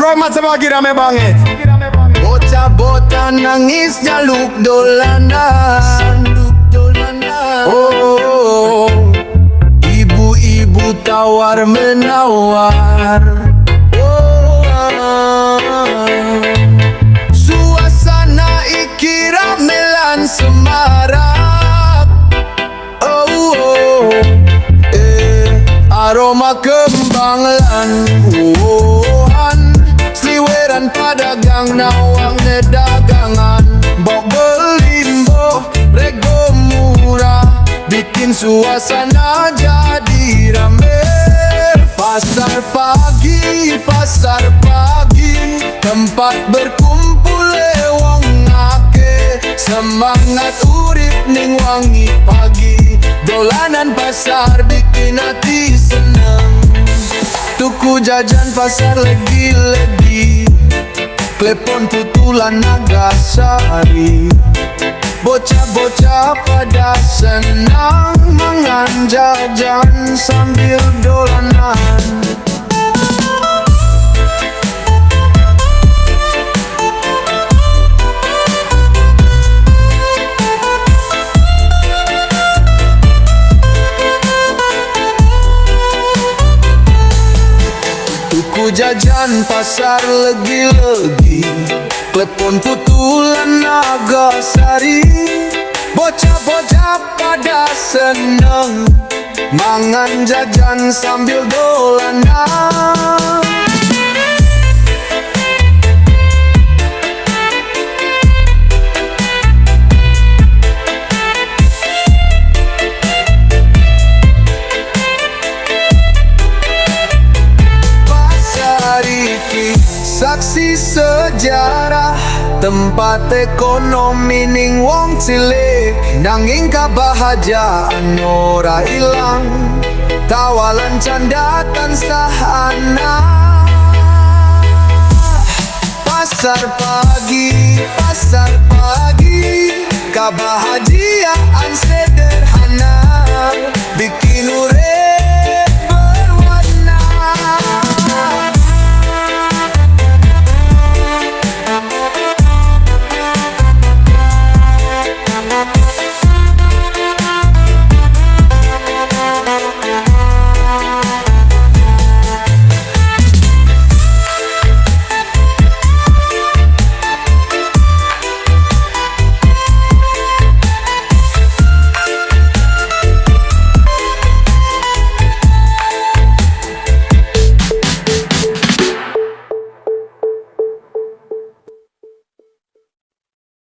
Roy Matsabagi rame banget. Bocah-bocah nangis jaluk dolanan. Oh, ibu-ibu tawar menawar. Suasana ikira melan semarak. Aroma kembang lan sliweran padagang nawang nedagangan. Bok belimbo rego murah bikin suasana jadi rame. Pasar pagi, tempat berkumpul wong ake. Semangat urip ning wangi pagi. Dolanan pasar bikin hati seneng. Tuku jajan pasar legi-legi. Klepon putulan Nagasari. Bocah-bocah pada senang mangan jajan sambil dolanan. Tuku jajan pasar legi-legi. Klepon putulan Nagasari. Bocah-bocah pada seneng mangan jajan sambil dolanan. Saksi sejarah tempat ekonomi ning wong cilik. Nanging kabahajaan ora ilang. Tawalan canda tansah ana. Pasar pagi, kabahajaan